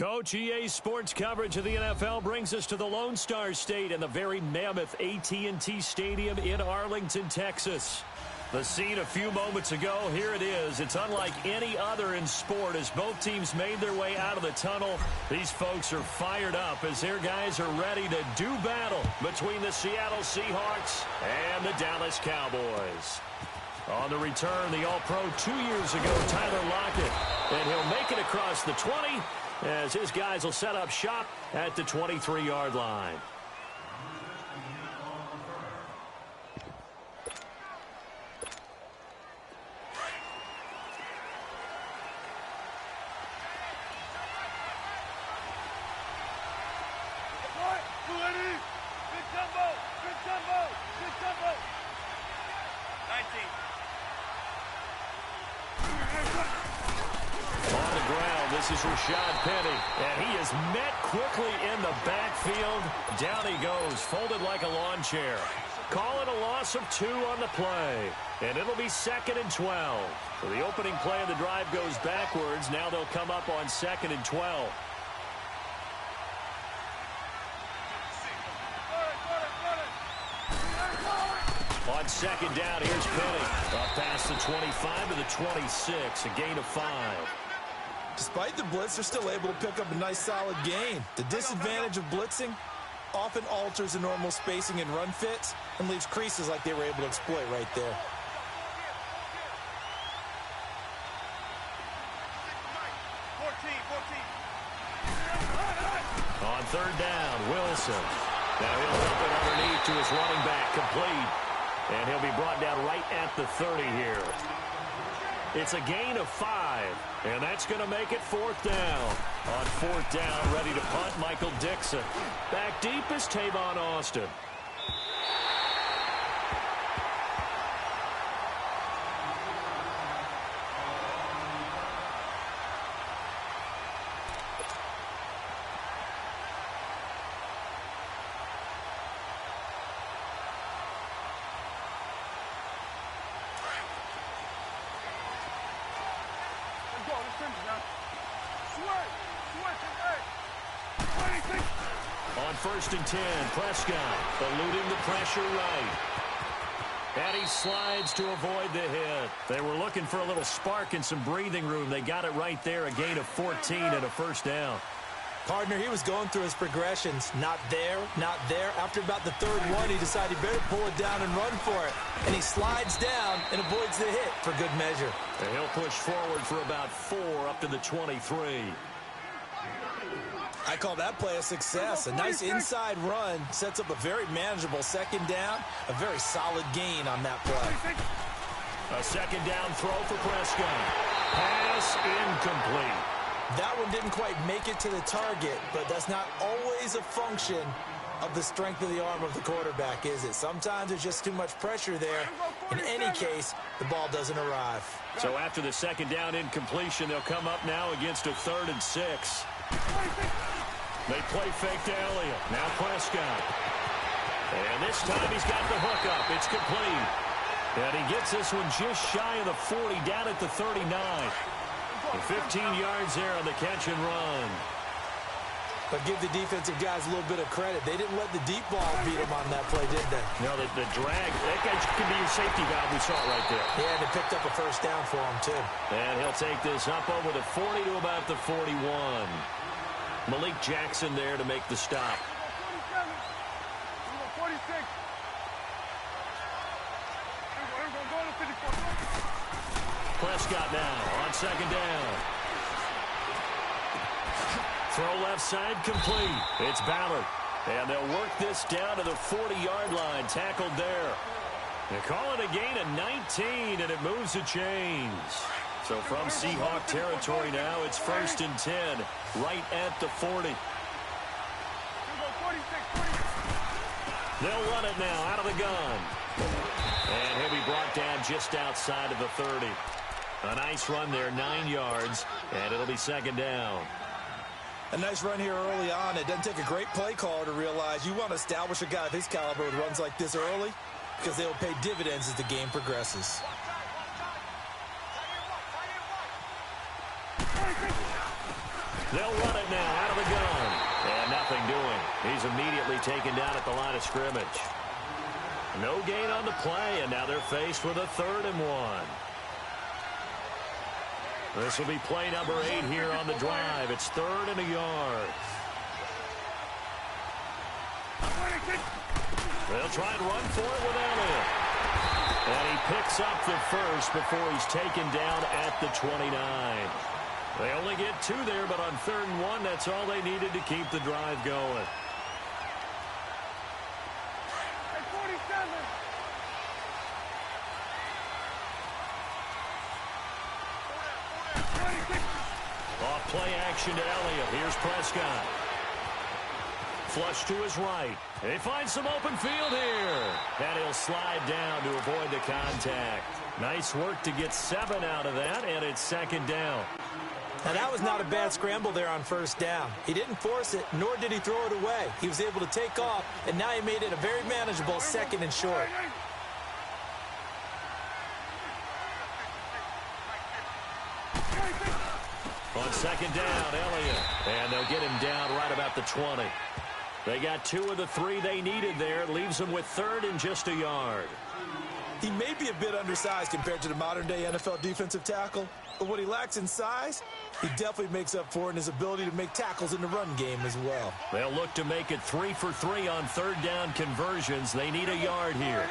Coach, EA Sports coverage of the NFL brings us to the Lone Star State and the very mammoth AT&T Stadium in Arlington, Texas. The scene a few moments ago, here it is. It's unlike any other in sport as both teams made their way out of the tunnel. These folks are fired up as their guys are ready to do battle between the Seattle Seahawks and the Dallas Cowboys. On the return, the All-Pro 2 years ago, Tyler Lockett. And he'll make it across the 20 as his guys will set up shop at the 23-yard line. This is Rashad Penny, and he is met quickly in the backfield. Down he goes, folded like a lawn chair. Call it a loss of 2 on the play, and it'll be 2nd and 12. So the opening play of the drive goes backwards. Now they'll come up on 2nd and 12. On 2nd down, here's Penny. Up past the 25 to the 26, a gain of 5. Despite the blitz, they're still able to pick up a nice solid gain. The disadvantage of blitzing often alters the normal spacing and run fits and leaves creases like they were able to exploit right there. On 3rd down, Wilson. Now he'll dump it underneath to his running back, complete. And he'll be brought down right at the 30 here. It's a gain of 5, and that's going to make it 4th down. On 4th down, ready to punt, Michael Dixon. Back deep is Tavon Austin. On 1st and 10, Prescott eluding the pressure right. And he slides to avoid the hit. They were looking for a little spark and some breathing room. They got it right there, a gain of 14 and a 1st down. Partner, he was going through his progressions. Not there, not there. After about the 3rd one, he decided he better pull it down and run for it. And he slides down and avoids the hit for good measure. And he'll push forward for about 4 up to the 23. I call that play a success. A nice inside run sets up a very manageable 2nd down. A very solid gain on that play. A 2nd down throw for Prescott. Pass incomplete. That one didn't quite make it to the target, but that's not always a function of the strength of the arm of the quarterback, is it? Sometimes there's just too much pressure there. In any case, the ball doesn't arrive. So after the 2nd down incompletion, they'll come up now against a 3rd and 6. They play fake to Elliott. Now Prescott. And this time he's got the hook up. It's complete. And he gets this one just shy of the 40, down at the 39. And 15 yards there on the catch and run. But give the defensive guys a little bit of credit. They didn't let the deep ball beat them on that play, did they? No, the drag, that guy could be your safety valve. We saw it right there. Yeah, and it picked up a 1st down for him, too. And he'll take this up over the 40 to about the 41. Malik Jackson there to make the stop. Prescott now on 2nd down. Throw left side complete. It's Ballard. And they'll work this down to the 40-yard line. Tackled there. They call it a gain of 19, and it moves the chains. So from Seahawk territory now, it's 1st and 10, right at the 40. They'll run it now out of the gun. And he'll be brought down just outside of the 30. A nice run there, 9 yards, and it'll be 2nd down. A nice run here early on. It doesn't take a great play caller to realize you want to establish a guy of his caliber with runs like this early because they will pay dividends as the game progresses. They'll run it now out of the gun. And nothing doing. He's immediately taken down at the line of scrimmage. No gain on the play, and now they're faced with a 3rd and 1. This will be play number 8 here on the drive. It's 3rd and a yard. They'll try and run for it with Elliott. And he picks up the first before he's taken down at the 29. They only get 2 there, but on 3rd and 1, that's all they needed to keep the drive going. Off play action to Elliott. Here's Prescott. Flush to his right. They find some open field here. And he'll slide down to avoid the contact. Nice work to get 7 out of that, and it's 2nd down. Now, that was not a bad scramble there on 1st down. He didn't force it, nor did he throw it away. He was able to take off, and now he made it a very manageable 2nd and short. On 2nd down, Elliott. And they'll get him down right about the 20. They got 2 of the 3 they needed there. Leaves them with 3rd and just a yard. He may be a bit undersized compared to the modern-day NFL defensive tackle, but what he lacks in size, he definitely makes up for in his ability to make tackles in the run game as well. They'll look to make it 3 for 3 on 3rd down conversions. They need a yard here.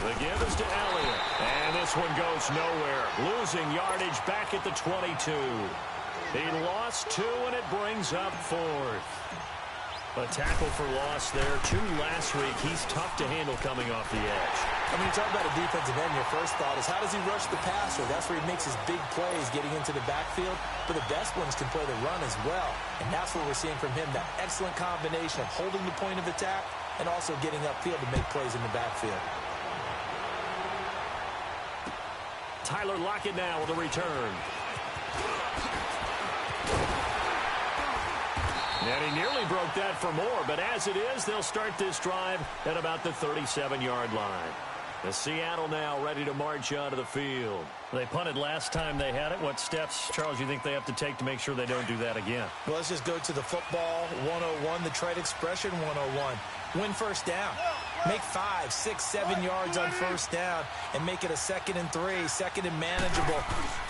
The give is to Elliott. And this one goes nowhere. Losing yardage back at the 22. He lost 2, and it brings up 4th. A tackle for loss there. 2 last week. He's tough to handle coming off the edge. I mean, you talk about a defensive end, your first thought is, how does he rush the passer? That's where he makes his big plays, getting into the backfield. But the best ones can play the run as well. And that's what we're seeing from him, that excellent combination of holding the point of attack and also getting upfield to make plays in the backfield. Tyler Lockett now with a return. And he nearly broke that for more, but as it is, they'll start this drive at about the 37-yard line. The Seattle now ready to march onto the field. They punted last time they had it. What steps, Charles, you think they have to take to make sure they don't do that again? Well, let's just go to the football 101, the trade expression 101. Win 1st down. Make 5, 6, 7 yards on 1st down and make it a 2nd and 3, 2nd and manageable.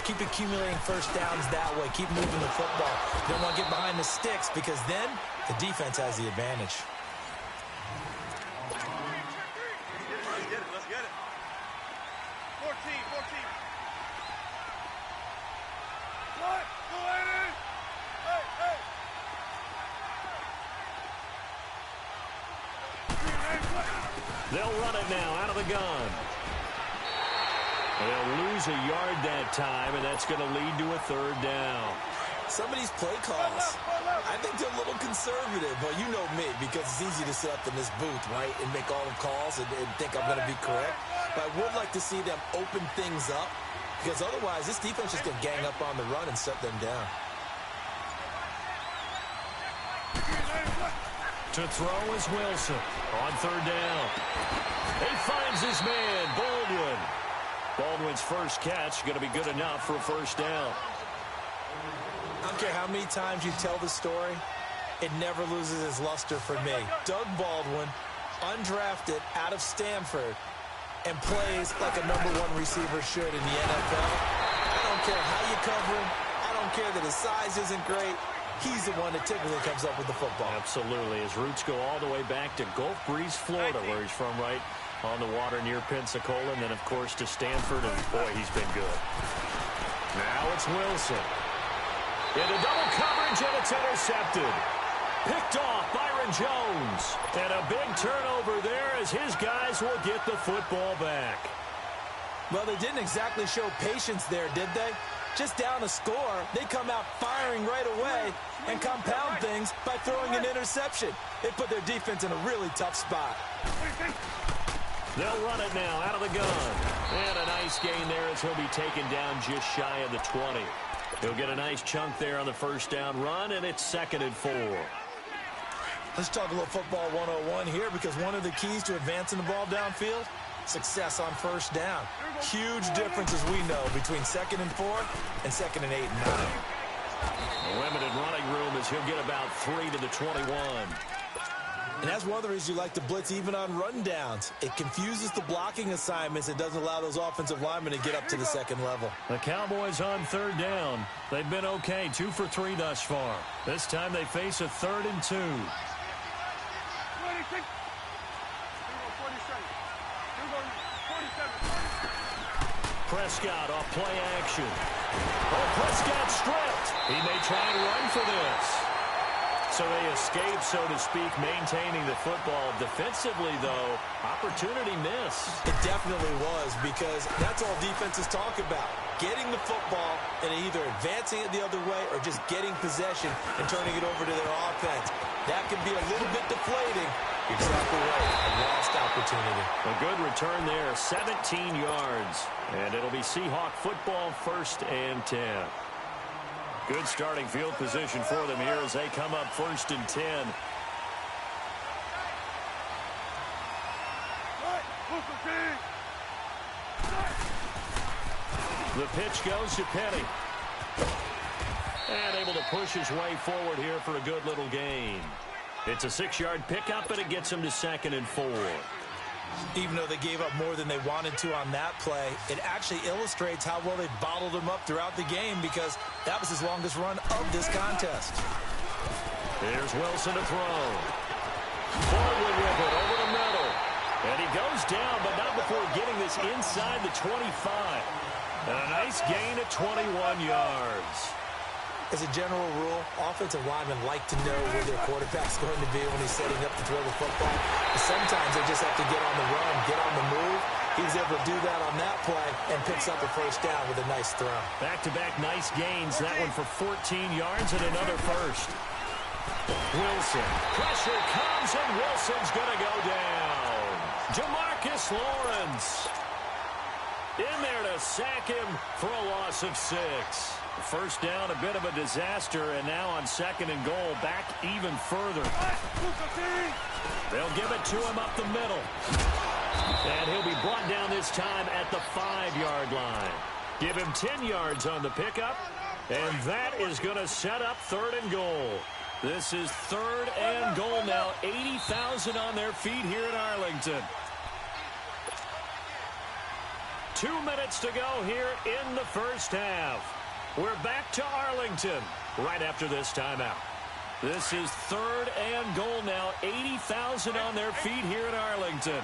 Keep accumulating 1st downs that way. Keep moving the football. You don't want to get behind the sticks because then the defense has the advantage. Let's get it. 14. What? Go ahead. Hey. They'll run it now out of the gun. They'll lose a yard that time, and that's going to lead to a 3rd down. Some of these play calls, I think they're a little conservative, but you know me, because it's easy to sit up in this booth, right, and make all the calls and think I'm going to be correct. But I would like to see them open things up, because otherwise this defense is going to gang up on the run and shut them down. To throw is Wilson on 3rd down. He finds his man, Baldwin. Baldwin's first catch going to be good enough for a 1st down. I don't care how many times you tell the story, it never loses its luster for me. Doug Baldwin, undrafted out of Stanford, and plays like a #1 receiver should in the NFL. I don't care how you cover him. I don't care that his size isn't great. He's the one that typically comes up with the football. Absolutely. His roots go all the way back to Gulf Breeze, Florida, where he's from, right on the water near Pensacola, and then, of course, to Stanford, and, boy, he's been good. Now it's Wilson. Into double coverage, and it's intercepted. Picked off Byron Jones. And a big turnover there as his guys will get the football back. Well, they didn't exactly show patience there, did they? Just down a score, they come out firing right away and compound things by throwing an interception. It put their defense in a really tough spot. They'll run it now out of the gun. And a nice gain there as he'll be taken down just shy of the 20. He'll get a nice chunk there on the 1st down run, and it's 2nd and 4. Let's talk a little football 101 here, because one of the keys to advancing the ball downfield success on first down. Huge difference, as we know, between 2nd and 4 and 2nd and 8 and 9. A limited running room as he'll get about 3 to the 21. And that's one of the reasons you like to blitz even on rundowns. It confuses the blocking assignments. It doesn't allow those offensive linemen to get up to the second level. The Cowboys on 3rd down. They've been okay, 2 for 3 thus far. This time they face a 3rd and 2. Prescott off play action. Oh, Prescott stripped. He may try and run for this. So they escape, so to speak, maintaining the football. Defensively, though, opportunity miss. It definitely was, because that's all defenses talk about. Getting the football and either advancing it the other way or just getting possession and turning it over to their offense. That can be a little bit deflating. Exactly right. A lost opportunity. A good return there, 17 yards. And it'll be Seahawk football, 1st and 10. Good starting field position for them here as they come up 1st and 10. The pitch goes to Penny. And able to push his way forward here for a good little gain. It's a 6-yard pickup, and it gets him to 2nd and 4. Even though they gave up more than they wanted to on that play, it actually illustrates how well they bottled him up throughout the game, because that was his longest run of this contest. Here's Wilson to throw. Forward with it over the middle. And he goes down, but not before getting this inside the 25. And a nice gain at 21 yards. As a general rule, offensive linemen like to know where their quarterback's going to be when he's setting up to throw the football. But sometimes they just have to get on the run, get on the move. He was able to do that on that play and picks up a 1st down with a nice throw. Back-to-back nice gains. That one for 14 yards and another 1st. Wilson. Pressure comes, and Wilson's going to go down. Jamarcus Lawrence in there to sack him for a loss of 6. 1st down, a bit of a disaster, and now on 2nd and goal, back even further. They'll give it to him up the middle. And he'll be brought down this time at the 5-yard line. Give him 10 yards on the pickup, and that is going to set up 3rd and goal. This is 3rd and goal now. 80,000 on their feet here in Arlington. 2 minutes to go here in the 1st half. We're back to Arlington right after this timeout. This is 3rd and goal now. 80,000 on their feet here in Arlington.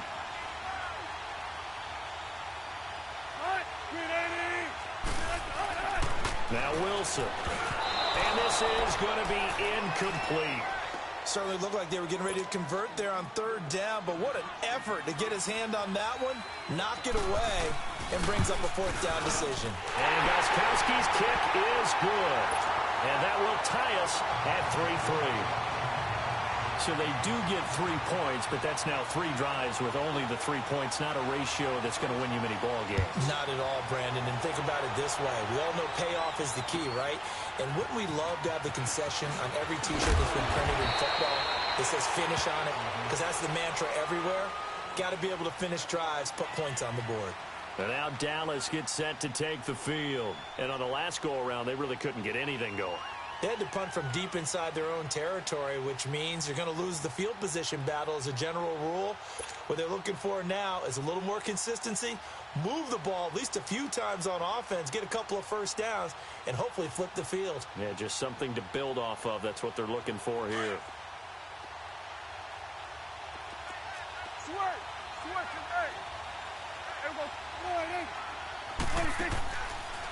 Now Wilson. And this is going to be incomplete. Certainly looked like they were getting ready to convert there on 3rd down, but what an effort to get his hand on that one, knock it away, and brings up a 4th down decision. And Gostkowski's kick is good. And that will tie us at 3-3. So they do get 3 points, but that's now 3 drives with only the 3 points, not a ratio that's going to win you many ball games. Not at all, Brandon. And think about it this way. We all know payoff is the key, right? And wouldn't we love to have the concession on every T-shirt that's been printed in football that says finish on it? Because that's the mantra everywhere. Got to be able to finish drives, put points on the board. And now Dallas gets set to take the field. And on the last go-around, they really couldn't get anything going. They had to punt from deep inside their own territory, which means you're going to lose the field position battle as a general rule. What they're looking for now is a little more consistency, move the ball at least a few times on offense, get a couple of 1st downs, and hopefully flip the field. Yeah, just something to build off of. That's what they're looking for here.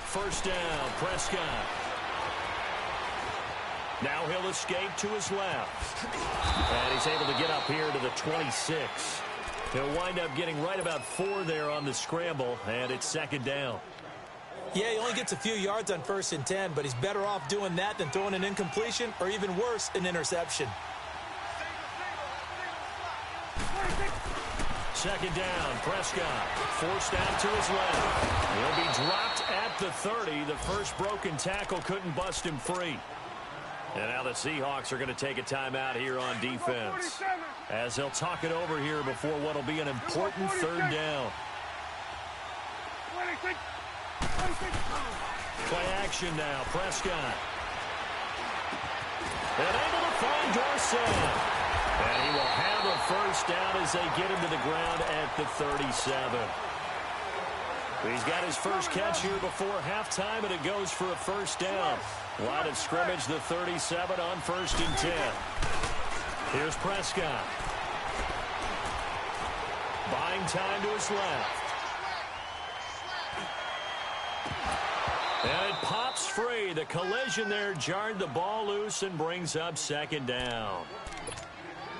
First down, Prescott. Now he'll escape to his left. And he's able to get up here to the 26. He'll wind up getting right about 4 there on the scramble, and it's 2nd down. Yeah, he only gets a few yards on 1st and 10, but he's better off doing that than throwing an incompletion, or even worse, an interception. 2nd down, Prescott. Forced out to his left. He'll be dropped at the 30. The first broken tackle couldn't bust him free. And now the Seahawks are going to take a timeout here on defense, as they'll talk it over here before what will be an important third down. Play action now. Prescott. And able to find Dorsett. And he will have a first down as they get him to the ground at the 37. He's got his first catch here before halftime, and it goes for a first down. Line of scrimmage, the 37 on 1st and 10. Here's Prescott. Buying time to his left. And it pops free. The collision there jarred the ball loose and brings up 2nd down.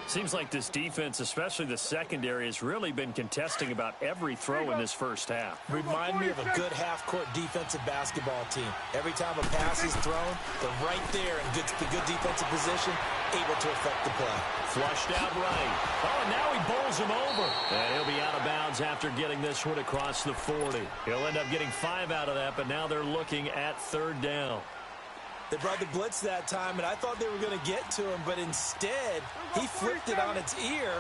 Seems like this defense, especially the secondary, has really been contesting about every throw in this first half. Remind me of a good half-court defensive basketball team. Every time a pass is thrown, they're right there in good defensive position, able to affect the play. Flushed out right. Oh, and now he bowls him over. And he'll be out of bounds after getting this one across the 40. He'll end up getting 5 out of that, but now they're looking at 3rd down. They brought the blitz that time, and I thought they were going to get to him, but instead, he flipped it on its ear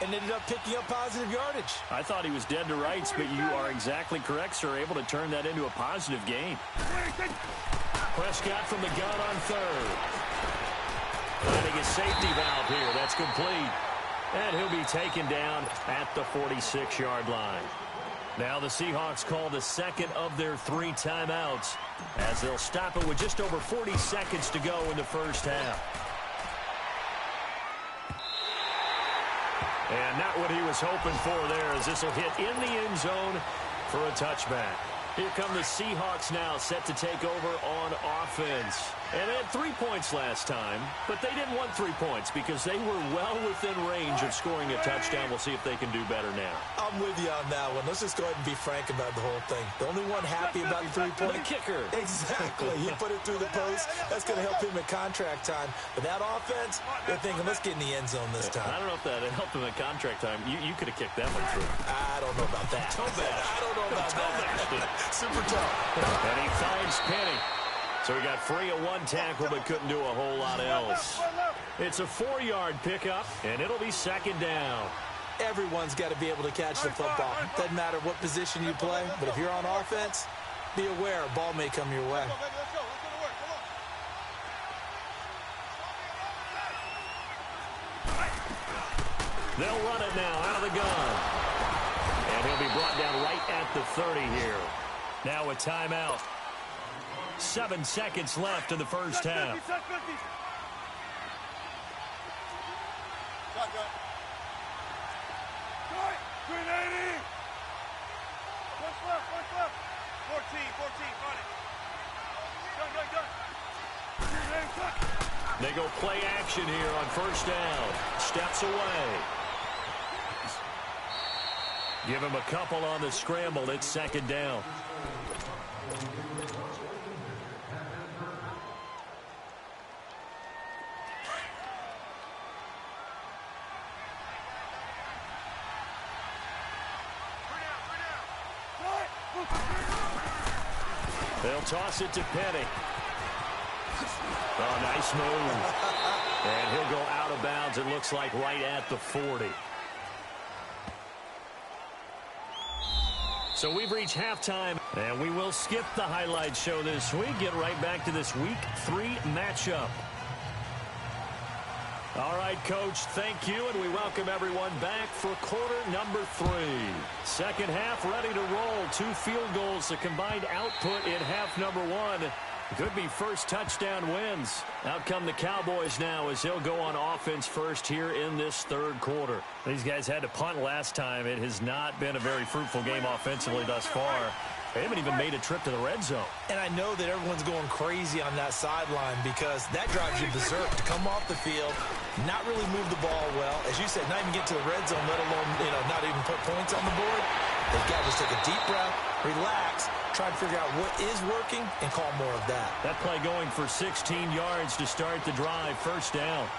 and ended up picking up positive yardage. I thought he was dead to rights, but you are exactly correct, sir. Able to turn that into a positive gain. Prescott from the gun on 3rd. Finding a safety valve here. That's complete. And he'll be taken down at the 46-yard line. Now the Seahawks call the second of their 3 timeouts, as they'll stop it with just over 40 seconds to go in the first half. And not what he was hoping for there, as this will hit in the end zone for a touchback. Here come the Seahawks now, set to take over on offense. And they had 3 points last time, but they didn't want 3 points because they were well within range of scoring a touchdown. We'll see if they can do better now. I'm with you on that one. Let's just go ahead and be frank about the whole thing. The only one happy about the 3-point kicker. Exactly. He put it through the post. That's going to help him at contract time. But that offense, they're thinking, let's get in the end zone this time. I don't know if that helped him at contract time. You could have kicked that one through. I don't know about that. I don't know about that. Super tough. And he finds Penny. So he got free of 1 tackle, but couldn't do a whole lot else. It's a 4-yard pickup, and it'll be 2nd down. Everyone's got to be able to catch the football. Doesn't matter what position you play, but if you're on offense, be aware a ball may come your way. They'll run it now out of the gun. And he'll be brought down right at the 30 here. Now a timeout. 7 seconds left in the first half. They go play action here on 1st down. Steps away. Give him a couple on the scramble. It's 2nd down. They'll toss it to Penny. Oh, nice move. And he'll go out of bounds, it looks like, right at the 40. So we've reached halftime, and we will skip the highlight show this week. Get right back to this Week 3 matchup. All right, Coach, thank you, and we welcome everyone back for quarter number 3. Second half ready to roll. 2 field goals, a combined output in half number 1. Could be first touchdown wins. Out come the Cowboys now as they'll go on offense first here in this 3rd quarter. These guys had to punt last time. It has not been a very fruitful game offensively thus far. They haven't even made a trip to the red zone. And I know that everyone's going crazy on that sideline because that drives you berserk to come off the field, not really move the ball well. As you said, not even get to the red zone, let alone, not even put points on the board. They've got to just take a deep breath, relax, try to figure out what is working, and call more of that. That play going for 16 yards to start the drive. First down.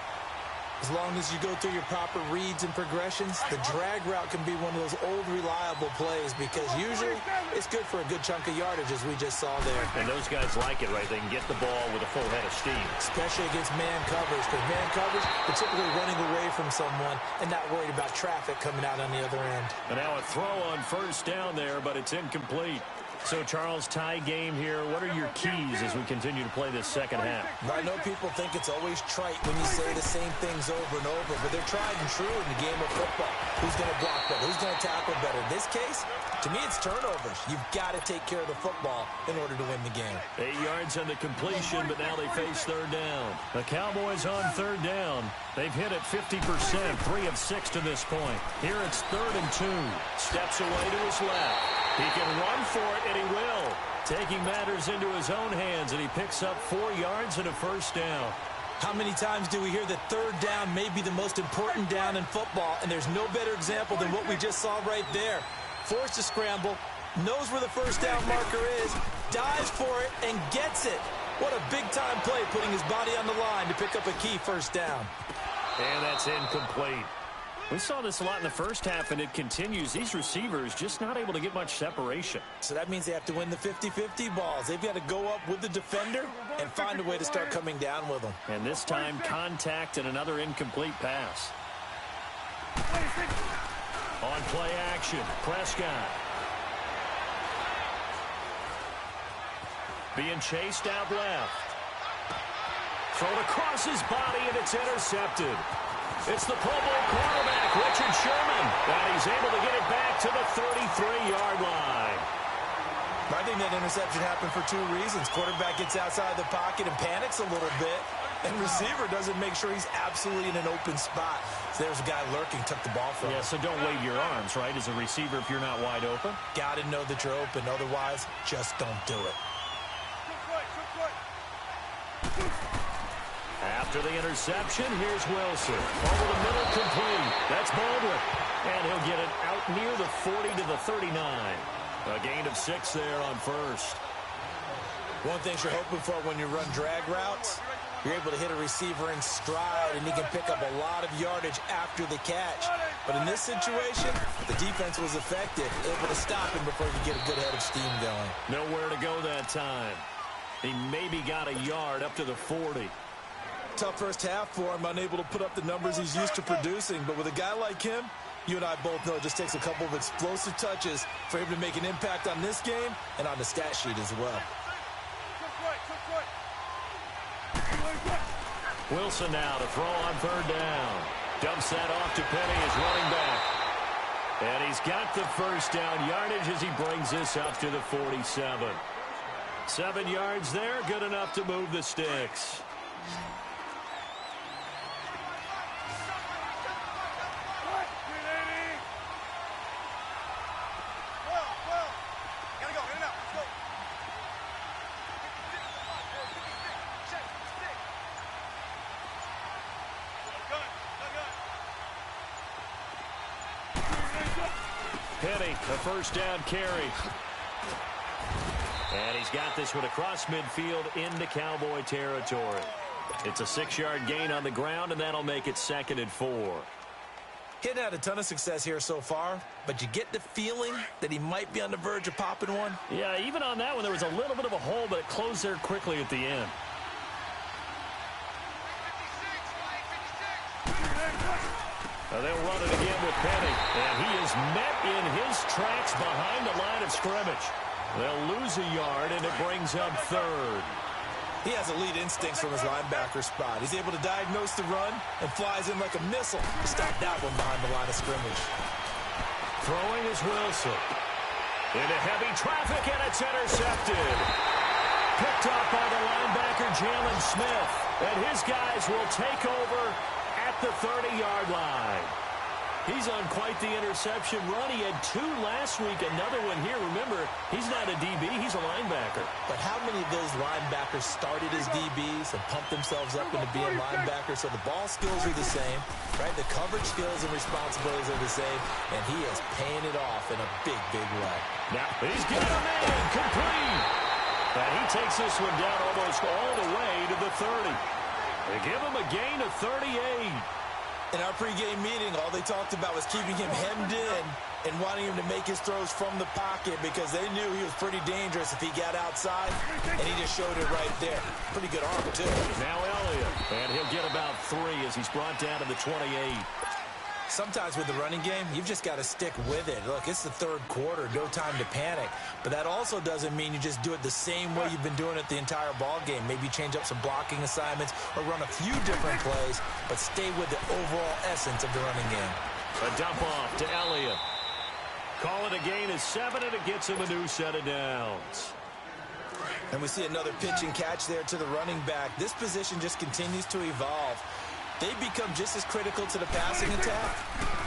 As long as you go through your proper reads and progressions, the drag route can be one of those old reliable plays because usually it's good for a good chunk of yardage, as we just saw there. And those guys like it, right? They can get the ball with a full head of steam. Especially against man coverage, because man coverage, they're typically running away from someone and not worried about traffic coming out on the other end. And now a throw on first down there, but it's incomplete. So, Charles, tie game here. What are your keys as we continue to play this second half? I know people think it's always trite when you say the same things over and over, but they're tried and true in the game of football. Who's going to block better? Who's going to tackle better? In this case, to me, it's turnovers. You've got to take care of the football in order to win the game. 8 yards on the completion, but now they face third down. The Cowboys on third down. They've hit it 50%, 3 of 6 to this point. Here it's 3rd and 2. Steps away to his left. He can run for it, and he will. Taking matters into his own hands, and he picks up 4 yards and a first down. How many times do we hear that third down may be the most important down in football, and there's no better example than what we just saw right there. Forced to scramble, knows where the first down marker is, dives for it, and gets it. What a big-time play, putting his body on the line to pick up a key first down. And that's incomplete. We saw this a lot in the first half, and it continues. These receivers just not able to get much separation. So that means they have to win the 50-50 balls. They've got to go up with the defender and find a way to start coming down with them. And this time, contact and another incomplete pass. On play action, Prescott. Being chased out left. Thrown across his body, and it's intercepted. It's the Pro Bowl quarterback, Richard Sherman, and he's able to get it back to the 33-yard line. I think that interception happened for 2 reasons. Quarterback gets outside the pocket and panics a little bit, and receiver doesn't make sure he's absolutely in an open spot. So there's a guy lurking, took the ball from him. Yeah, so don't wave your arms, right, as a receiver if you're not wide open. Got to know that you're open. Otherwise, just don't do it. After the interception, here's Wilson. Over the middle, complete. That's Baldwin. And he'll get it out near the 40 to the 39. A gain of 6 there on first. One thing you're hoping for when you run drag routes, you're able to hit a receiver in stride, and he can pick up a lot of yardage after the catch. But in this situation, the defense was effective, able to stop him before he could get a good head of steam going. Nowhere to go that time. He maybe got a yard up to the 40. Tough first half for him, unable to put up the numbers he's used to producing. But with a guy like him, you and I both know it just takes a couple of explosive touches for him to make an impact on this game and on the stat sheet as well. Wilson now to throw on third down. Dumps that off to Penny as running back. And he's got the first down yardage as he brings this up to the 47. 7 yards there, good enough to move the sticks. Penny, a first down carry. And he's got this one across midfield into Cowboy territory. It's a 6-yard gain on the ground, and that'll make it 2nd and 4. He hadn't had a ton of success here so far, but you get the feeling that he might be on the verge of popping one. Yeah, even on that one, there was a little bit of a hole, but it closed there quickly at the end. They'll run it again with Penny, and he is met in his tracks behind the line of scrimmage. They'll lose a yard, and it brings up 3rd. He has elite instincts from his linebacker spot. He's able to diagnose the run and flies in like a missile to stop that one behind the line of scrimmage. Throwing is Wilson. Into heavy traffic, and it's intercepted. Picked up by the linebacker, Jalen Smith. And his guys will take over at the 30-yard line. He's on quite the interception run. He had 2 last week, another one here. Remember, he's not a DB, he's a linebacker. But how many of those linebackers started as DBs and pumped themselves up into being linebackers? So the ball skills are the same, right? The coverage skills and responsibilities are the same, and he is paying it off in a big, big way. Now, he's got a man, complete. And he takes this one down almost all the way to the 30. They give him a gain of 38. In our pregame meeting, all they talked about was keeping him hemmed in and wanting him to make his throws from the pocket because they knew he was pretty dangerous if he got outside, and he just showed it right there. Pretty good arm, too. Now Elliott, and he'll get about 3 as he's brought down to the 28. Sometimes with the running game, you've just got to stick with it. Look, it's the third quarter, no time to panic. But that also doesn't mean you just do it the same way you've been doing it the entire ball game. Maybe change up some blocking assignments or run a few different plays, but stay with the overall essence of the running game. A dump off to Elliott. Call it a gain of 7, and it gets him a new set of downs. And we see another pitch and catch there to the running back. This position just continues to evolve. They become just as critical to the passing attack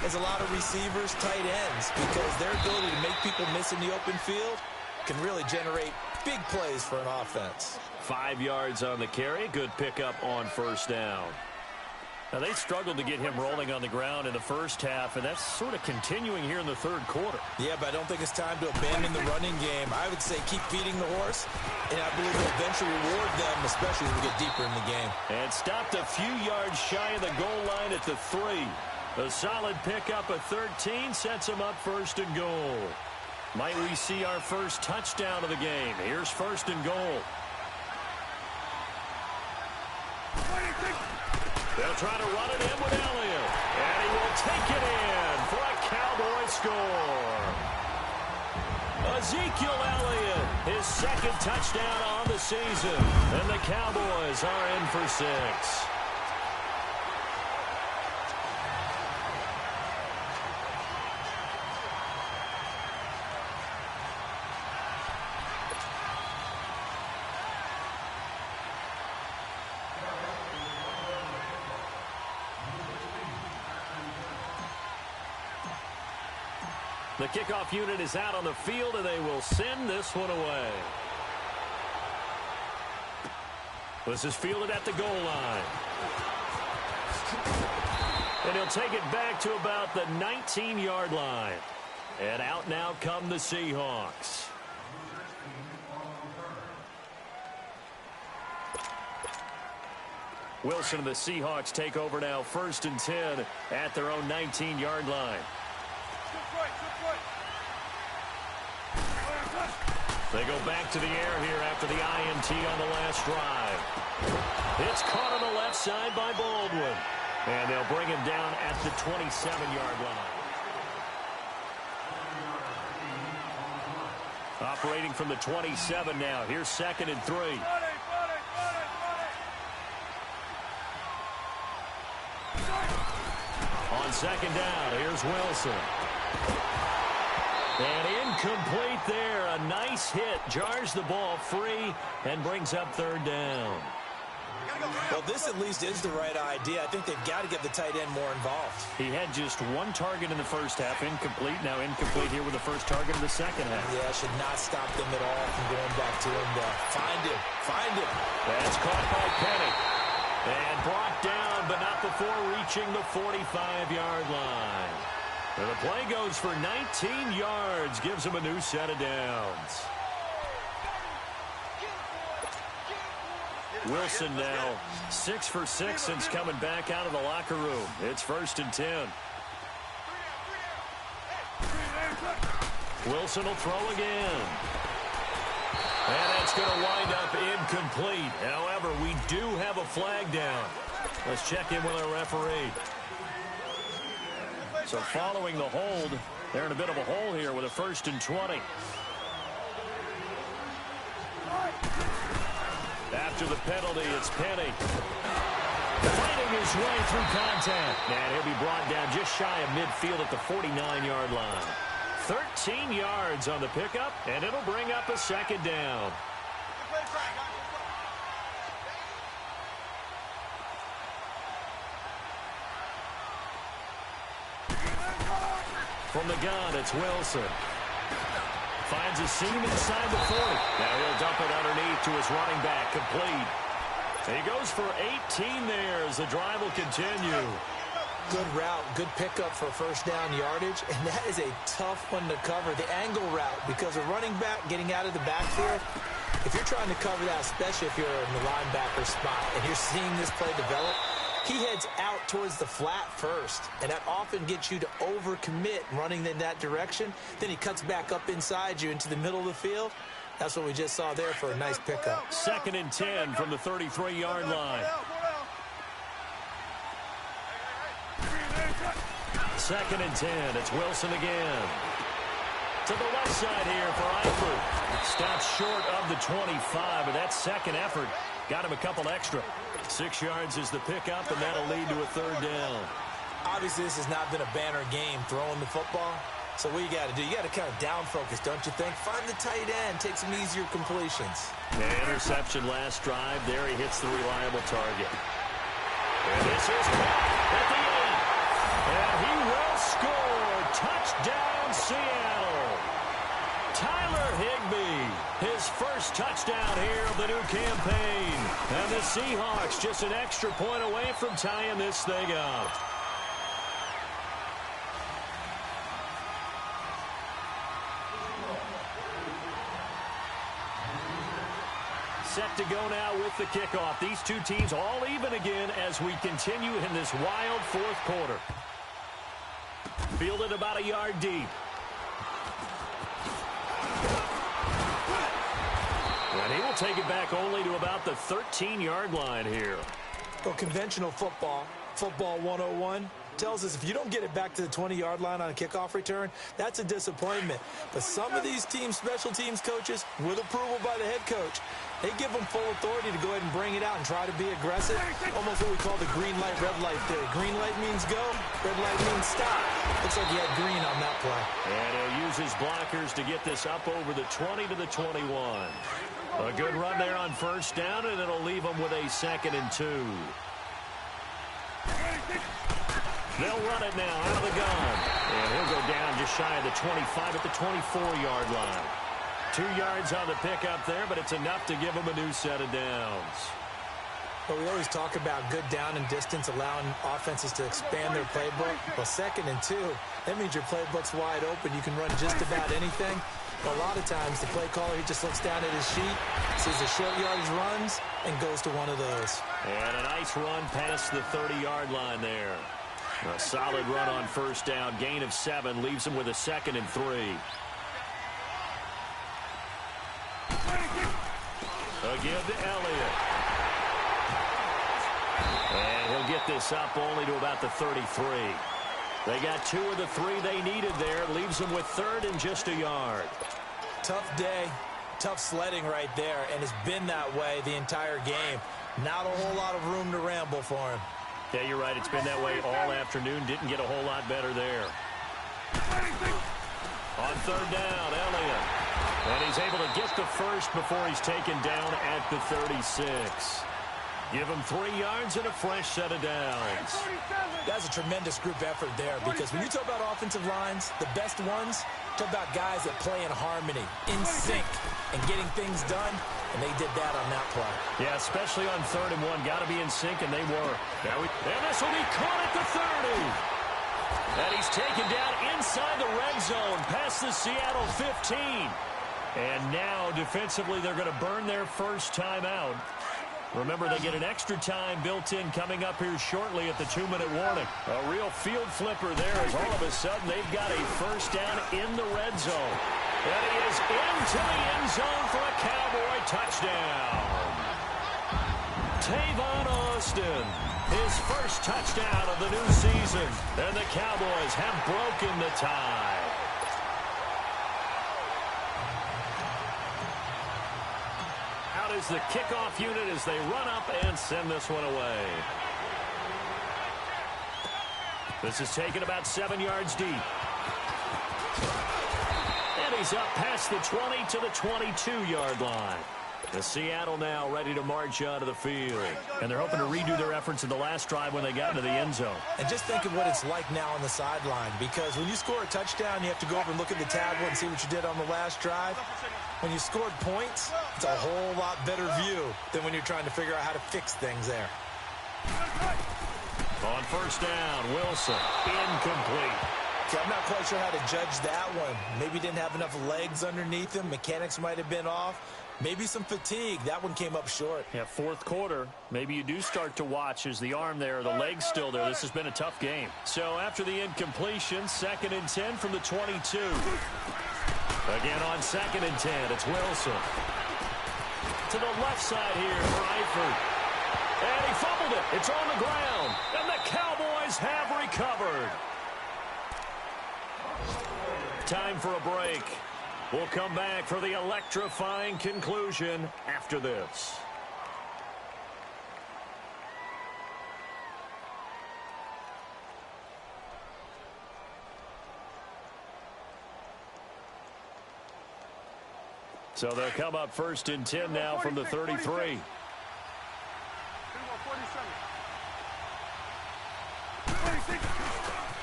as a lot of receivers, tight ends, because their ability to make people miss in the open field can really generate big plays for an offense. 5 yards on the carry. Good pickup on first down. Now, they struggled to get him rolling on the ground in the first half, and that's sort of continuing here in the third quarter. Yeah, but I don't think it's time to abandon the running game. I would say keep feeding the horse, and I believe it'll eventually reward them, especially as we get deeper in the game. And stopped a few yards shy of the goal line at the 3. A solid pickup of 13 sets him up first and goal. Might we see our first touchdown of the game? Here's first and goal. They'll try to run it in with Elliott. And he will take it in for a Cowboy score. Ezekiel Elliott, his second touchdown on the season. And the Cowboys are in for 6. The kickoff unit is out on the field, and they will send this one away. This is fielded at the goal line. And he'll take it back to about the 19-yard line. And out now come the Seahawks. Wilson and the Seahawks take over now, 1st and 10 at their own 19-yard line. They go back to the air here after the INT on the last drive. It's caught on the left side by Baldwin. And they'll bring him down at the 27-yard line. Operating from the 27 now. Here's 2nd and 3. On 2nd down, here's Wilson. And incomplete there. A nice hit. Jars the ball free and brings up 3rd down. Well, this at least is the right idea. I think they've got to get the tight end more involved. He had just 1 target in the first half. Incomplete. Now incomplete here with the first target in the second half. Yeah, should not stop them at all from going back to him. Find him. Find him. That's caught by Penny. And brought down, but not before reaching the 45-yard line. And the play goes for 19 yards, gives him a new set of downs. Wilson now 6 for 6 since coming back out of the locker room. It's 1st and 10. Wilson will throw again. And that's going to wind up incomplete. However, we do have a flag down. Let's check in with our referee. So following the hold, they're in a bit of a hole here with a 1st and 20. After the penalty, it's Penny. Fighting his way through contact. And he'll be brought down just shy of midfield at the 49-yard line. 13 yards on the pickup, and it'll bring up a 2nd down. From the gun, it's Wilson. Finds a seam inside the 40. Now he'll dump it underneath to his running back, complete. He goes for 18 there as the drive will continue. Good route, good pickup for 1st down yardage, and that is a tough one to cover, the angle route, because a running back getting out of the backfield, if you're trying to cover that, especially if you're in the linebacker spot, and you're seeing this play develop, he heads out towards the flat first, and that often gets you to overcommit running in that direction. Then he cuts back up inside you into the middle of the field. That's what we just saw there for a nice pickup. 2nd and 10 from the 33-yard line. 2nd and 10. It's Wilson again. To the left side here for Eifert. Stops short of the 25, but that second effort got him a couple extra. 6 yards is the pickup, and that'll lead to a 3rd down. Obviously, this has not been a banner game throwing the football. So what you got to do, you got to kind of down focus, don't you think? Find the tight end, take some easier completions. Interception last drive. There he hits the reliable target. And this is caught at the 8. And he will score. Touchdown, Seattle. Tyler Higbee, his first touchdown here of the new campaign. And the Seahawks just an extra point away from tying this thing up. Set to go now with the kickoff. These two teams all even again as we continue in this wild 4th quarter. Fielded about a yard deep. And he will take it back only to about the 13-yard line here. Well, conventional football 101, tells us if you don't get it back to the 20-yard line on a kickoff return, that's a disappointment. But some of these teams, special teams coaches, with approval by the head coach, they give them full authority to go ahead and bring it out and try to be aggressive. Almost what we call the green light, red light theory. Green light means go, red light means stop. Looks like he had green on that play. And he'll use his blockers to get this up over the 20 to the 21. A good run there on 1st down, and it'll leave them with a 2nd and 2. They'll run it now out of the gun. And he'll go down just shy of the 25 at the 24-yard line. 2 yards on the pickup there, but it's enough to give them a new set of downs. But we always talk about good down and distance, allowing offenses to expand their playbook. Well, 2nd and 2, that means your playbook's wide open. You can run just about anything. But a lot of times, the play caller, he just looks down at his sheet, sees the short yardage runs, and goes to one of those. And a nice run past the 30-yard line there. A solid run on 1st down. Gain of 7 leaves him with a 2nd and 3. Again to Elliott. And he'll get this up only to about the 33. They got 2 of the 3 they needed there. Leaves them with 3rd and just a yard. Tough day, tough sledding right there, and it's been that way the entire game. Not a whole lot of room to ramble for him. Yeah, you're right. It's been that way all afternoon. Didn't get a whole lot better there. On 3rd down, Elliott. And he's able to get the first before he's taken down at the 36. Give him 3 yards and a fresh set of downs. That's a tremendous group effort there, because when you talk about offensive lines, the best ones, talk about guys that play in harmony, in sync, and getting things done, and they did that on that play. Yeah, especially on 3rd and 1. Got to be in sync, and they were. And this will be caught at the 30. And he's taken down inside the red zone, past the Seattle 15. And now, defensively, they're going to burn their first timeout. Remember, they get an extra time built in coming up here shortly at the 2-minute warning. A real field flipper there as all of a sudden they've got a first down in the red zone. And he is into the end zone for a Cowboy touchdown. Tavon Austin, his first touchdown of the new season. And the Cowboys have broken the tie. Is the kickoff unit as they run up and send this one away. This is taken about 7 yards deep. And he's up past the 20 to the 22-yard line. The Seattle now ready to march out of the field. And they're hoping to redo their efforts in the last drive when they got into the end zone. And just think of what it's like now on the sideline, because when you score a touchdown, you have to go over and look at the tablet and see what you did on the last drive. When you scored points, it's a whole lot better view than when you're trying to figure out how to fix things there. On 1st down, Wilson, incomplete. See, I'm not quite sure how to judge that one. Maybe didn't have enough legs underneath him. Mechanics might have been off. Maybe some fatigue. That one came up short. Yeah, fourth quarter, maybe you do start to watch as the arm there, the leg's still there. This has been a tough game. So after the incompletion, 2nd and 10 from the 22. Again on 2nd and 10, it's Wilson. To the left side here for Eifert. And he fumbled it. It's on the ground. And the Cowboys have recovered. Time for a break. We'll come back for the electrifying conclusion after this. So they'll come up 1st and 10 now from the 33.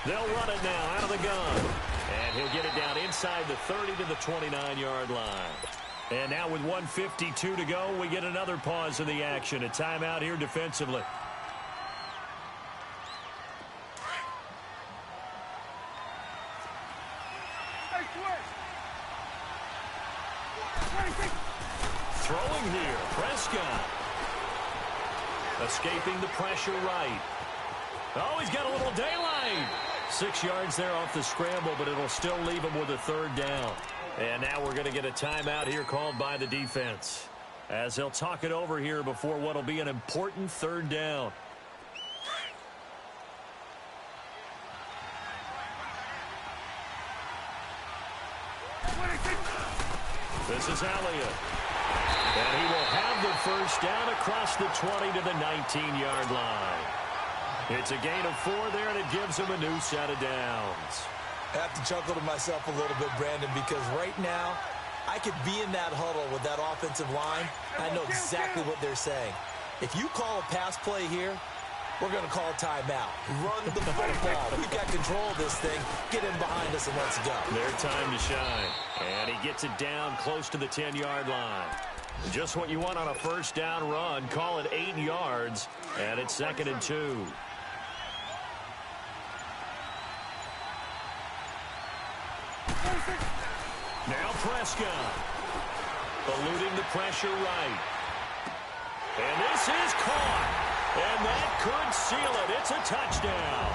They'll run it now out of the gun. And he'll get it down inside the 30 to the 29-yard line. And now with 1:52 to go, we get another pause in the action. A timeout here defensively. Throwing here, Prescott. Escaping the pressure right. Oh, he's got a little daylight. 6 yards there off the scramble, but it'll still leave him with a 3rd down. And now we're going to get a timeout here called by the defense, as they'll talk it over here before what will be an important 3rd down. This is Elliott. And he will have the 1st down across the 20 to the 19-yard line. It's a gain of 4 there, and it gives him a new set of downs. I have to chuckle to myself a little bit, Brandon, because right now I could be in that huddle with that offensive line. I know exactly what they're saying. If you call a pass play here, we're going to call a timeout. Run the football. We've got control of this thing. Get in behind us and let's go. Their time to shine. And he gets it down close to the 10-yard line. Just what you want on a 1st down run. Call it 8 yards, and it's 2nd and 2. Now Prescott. Eluding the pressure right. And this is caught. And that could seal it. It's a touchdown.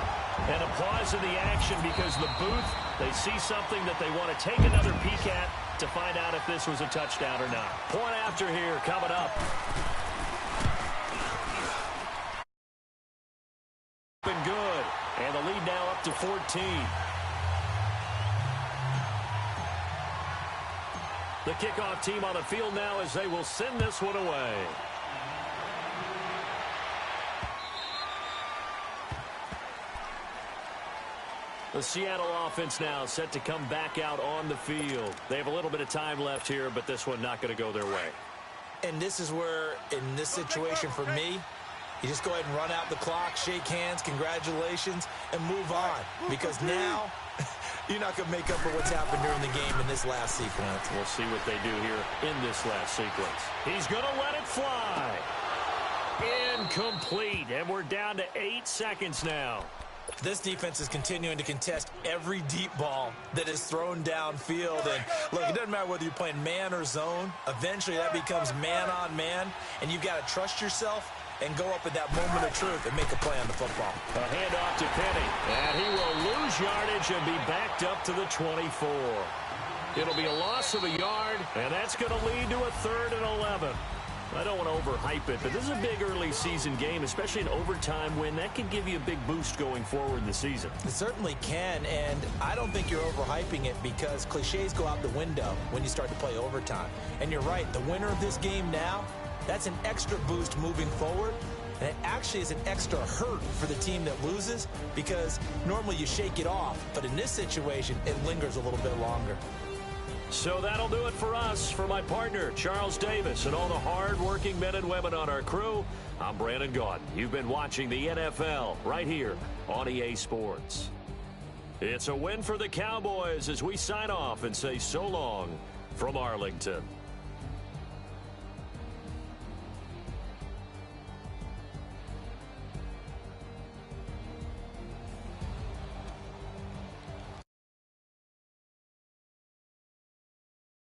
And a pause in the action because the booth, they see something that they want to take another peek at to find out if this was a touchdown or not. Point after here coming up. Been good. And the lead now up to 14. The kickoff team on the field now as they will send this one away. The Seattle offense now set to come back out on the field. They have a little bit of time left here, but this one not going to go their way. And this is where, in this situation for me, you just go ahead and run out the clock, shake hands, congratulations, and move on. Because now, you're not going to make up for what's happened during the game in this last sequence. We'll see what they do here in this last sequence. He's going to let it fly. Incomplete, and we're down to 8 seconds now. This defense is continuing to contest every deep ball that is thrown downfield. And, look, it doesn't matter whether you're playing man or zone. Eventually, that becomes man-on-man, and you've got to trust yourself and go up at that moment of truth and make a play on the football. A handoff to Penny, and he will lose yardage and be backed up to the 24. It'll be a loss of a yard, and that's going to lead to a 3rd and 11. I don't want to overhype it, but this is a big early season game, especially an overtime win. That could give you a big boost going forward in the season. It certainly can, and I don't think you're overhyping it because cliches go out the window when you start to play overtime. And you're right, the winner of this game now, that's an extra boost moving forward. And it actually is an extra hurt for the team that loses because normally you shake it off, but in this situation, it lingers a little bit longer. So that'll do it for us. For my partner, Charles Davis, and all the hard-working men and women on our crew, I'm Brandon Gaudin. You've been watching the NFL right here on EA Sports. It's a win for the Cowboys as we sign off and say so long from Arlington.